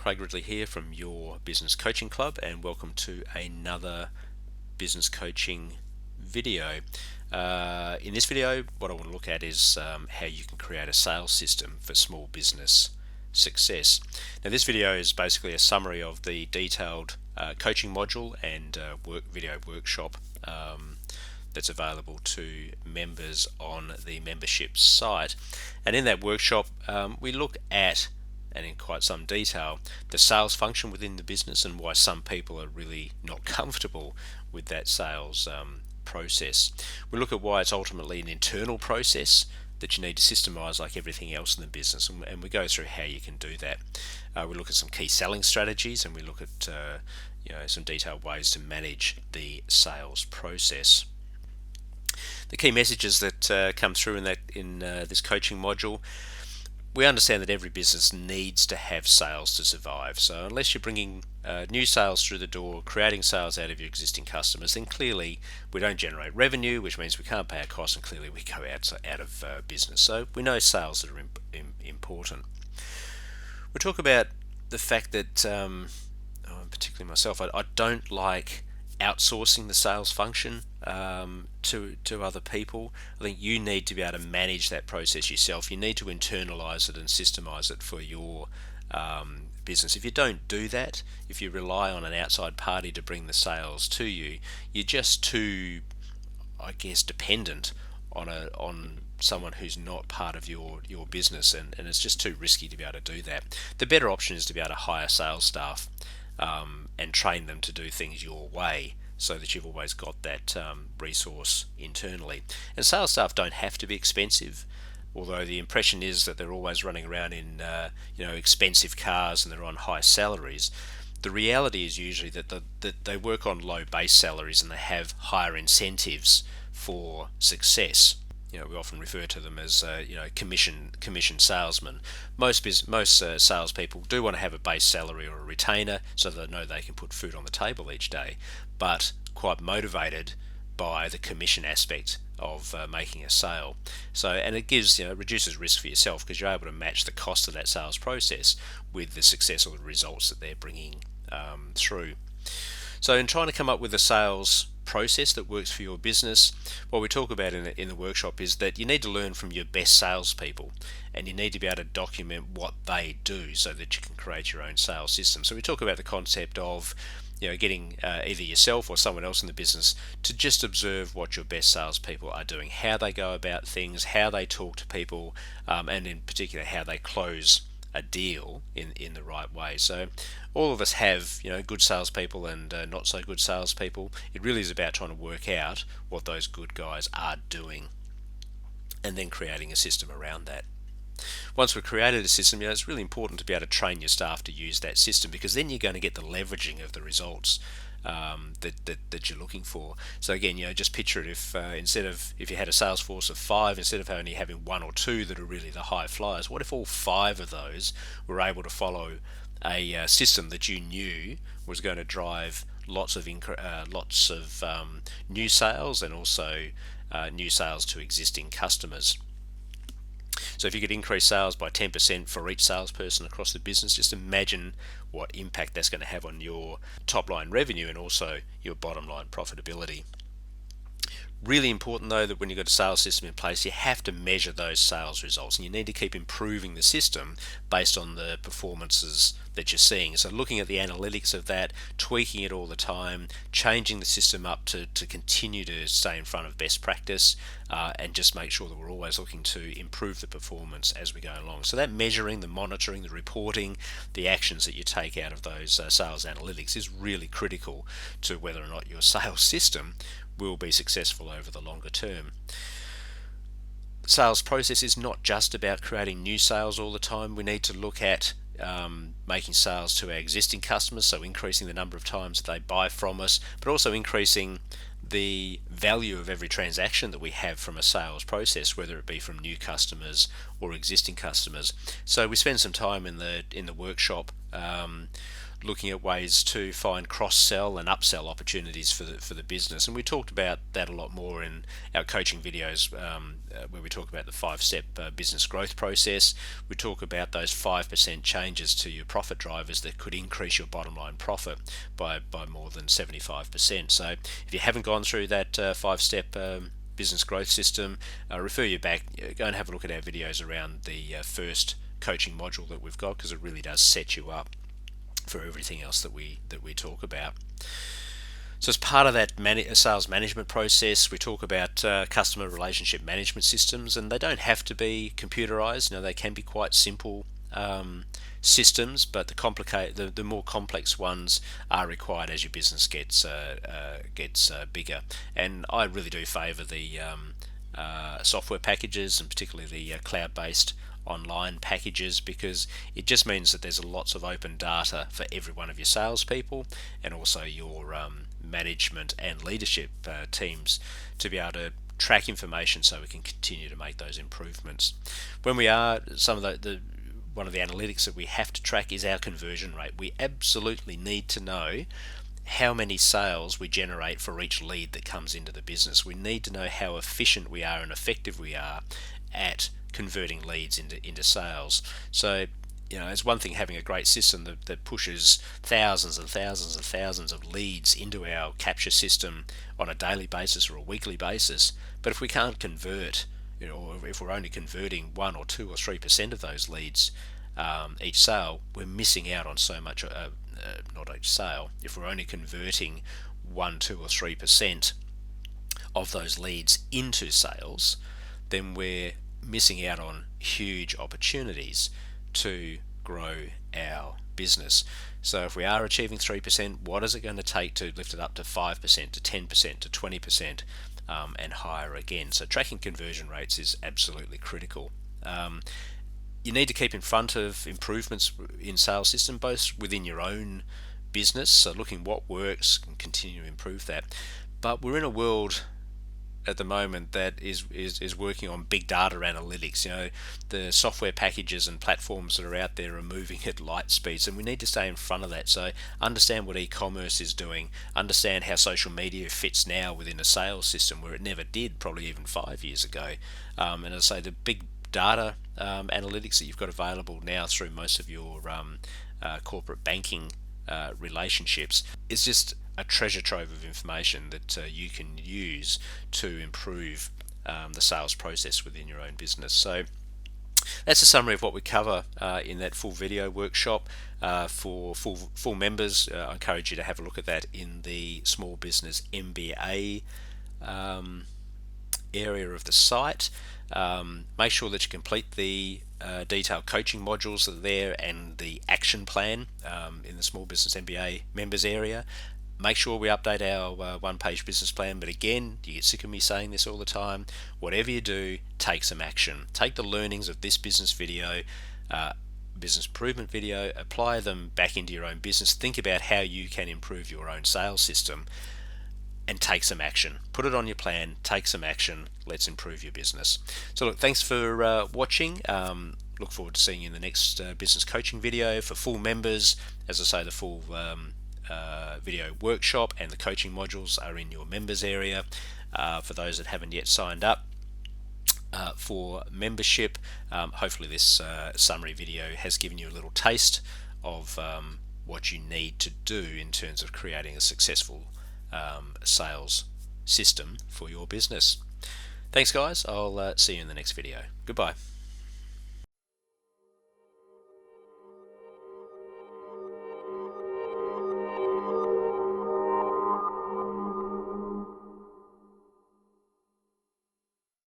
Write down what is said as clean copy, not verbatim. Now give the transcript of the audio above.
Craig Ridley here from Your Business Coaching Club, and welcome to another business coaching video. In this video, what I want to look at is how you can create a sales system for small business success. Now, this video is basically a summary of the detailed coaching module and video workshop that's available to members on the membership site. And in that workshop, we look at, and in quite some detail, the sales function within the business and why some people are really not comfortable with that sales process. We look at why it's ultimately an internal process that you need to systemize like everything else in the business, and we go through how you can do that. We look at some key selling strategies, and we look at some detailed ways to manage the sales process. The key messages that come through in this coaching module: we understand that every business needs to have sales to survive. So unless you're bringing new sales through the door, creating sales out of your existing customers, then clearly we don't generate revenue, which means we can't pay our costs, and clearly we go out of business. So we know sales are important. We talk about the fact that, particularly myself, I don't like outsourcing the sales function to other people. I think you need to be able to manage that process yourself. You need to internalize it and systemize it for your business. If you don't do that, if you rely on an outside party to bring the sales to you, you're just too, dependent on someone who's not part of your business, and it's just too risky to be able to do that. The better option is to be able to hire sales staff and train them to do things your way, so that you've always got that resource internally. And sales staff don't have to be expensive, although the impression is that they're always running around in expensive cars and they're on high salaries. The reality is usually that they work on low base salaries and they have higher incentives for success. We often refer to them as commission salesmen. Most salespeople do want to have a base salary or a retainer so that they know they can put food on the table each day, but quite motivated by the commission aspect of making a sale. And it reduces risk for yourself, because you're able to match the cost of that sales process with the success or the results that they're bringing through. So in trying to come up with a sales process that works for your business, what we talk about in the workshop is that you need to learn from your best salespeople, and you need to be able to document what they do so that you can create your own sales system. So we talk about the concept of getting either yourself or someone else in the business to just observe what your best salespeople are doing, how they go about things, how they talk to people, and in particular how they close a deal in the right way. So all of us have good salespeople and not so good salespeople. It really is about trying to work out what those good guys are doing, and then creating a system around that. Once we've created a system, it's really important to be able to train your staff to use that system, because then you're going to get the leveraging of the results that you're looking for. So again, just picture it, if you had a sales force of 5, instead of only having 1 or 2 that are really the high flyers, what if all 5 of those were able to follow a system that you knew was going to drive lots of new sales, and also new sales to existing customers? So if you could increase sales by 10% for each salesperson across the business, just imagine what impact that's going to have on your top line revenue and also your bottom line profitability. Really important though that when you've got a sales system in place, you have to measure those sales results, and you need to keep improving the system based on the performances that you're seeing. So looking at the analytics of that, tweaking it all the time, changing the system up to continue to stay in front of best practice, and just make sure that we're always looking to improve the performance as we go along. So that measuring, the monitoring, the reporting, the actions that you take out of those sales analytics is really critical to whether or not your sales system will be successful over the longer term. Sales process is not just about creating new sales all the time. We need to look at making sales to our existing customers, so increasing the number of times that they buy from us, but also increasing the value of every transaction that we have from a sales process, whether it be from new customers or existing customers. So we spend some time in the workshop looking at ways to find cross-sell and upsell opportunities for the business. And we talked about that a lot more in our coaching videos, where we talk about the 5-step business growth process. We talk about those 5% changes to your profit drivers that could increase your bottom line profit by more than 75%. So if you haven't gone through that 5-step business growth system, refer you back, go and have a look at our videos around the first coaching module that we've got, because it really does set you up for everything else that we talk about. So as part of that sales management process, we talk about customer relationship management systems, and they don't have to be computerized. They can be quite simple systems, but the more complex ones are required as your business gets bigger. And I really do favour the software packages, and particularly the cloud-based online packages, because it just means that there's lots of open data for every one of your salespeople, and also your management and leadership teams, to be able to track information so we can continue to make those improvements. When we are, some of one of the analytics that we have to track is our conversion rate. We absolutely need to know how many sales we generate for each lead that comes into the business. We need to know how efficient we are and effective we are at converting leads into sales. So it's one thing having a great system that pushes thousands and thousands and thousands of leads into our capture system on a daily basis or a weekly basis, but if we can't convert, or if we're only converting 1 or 2 or 3% of those leads each sale, we're missing out on so much. Not each sale. If we're only converting 1, 2 or 3% of those leads into sales, then we're missing out on huge opportunities to grow our business. So if we are achieving 3%, what is it going to take to lift it up to 5%, to 10%, to 20%, and higher again? So tracking conversion rates is absolutely critical. You need to keep in front of improvements in sales system, both within your own business, so looking what works and continue to improve that. But we're in a world at the moment that is working on big data analytics. The software packages and platforms that are out there are moving at light speeds, and we need to stay in front of that. So understand what e-commerce is doing, understand how social media fits now within a sales system where it never did, probably even 5 years ago. And as I say, the big data analytics that you've got available now through most of your corporate banking relationships is just a treasure trove of information that you can use to improve the sales process within your own business. So that's a summary of what we cover in that full video workshop. For full members, I encourage you to have a look at that in the Small Business MBA area of the site. Make sure that you complete the detailed coaching modules that are there and the action plan in the Small Business MBA members area. Make sure we update our one-page business plan. But again, you get sick of me saying this all the time, whatever you do, take some action. Take the learnings of this business video, business improvement video, apply them back into your own business. Think about how you can improve your own sales system, and take some action. Put it on your plan, take some action. Let's improve your business. So look, thanks for watching. Look forward to seeing you in the next business coaching video. For full members, as I say, the full video workshop and the coaching modules are in your members area. For those that haven't yet signed up for membership, hopefully this summary video has given you a little taste of what you need to do in terms of creating a successful sales system for your business. Thanks guys, I'll see you in the next video. Goodbye.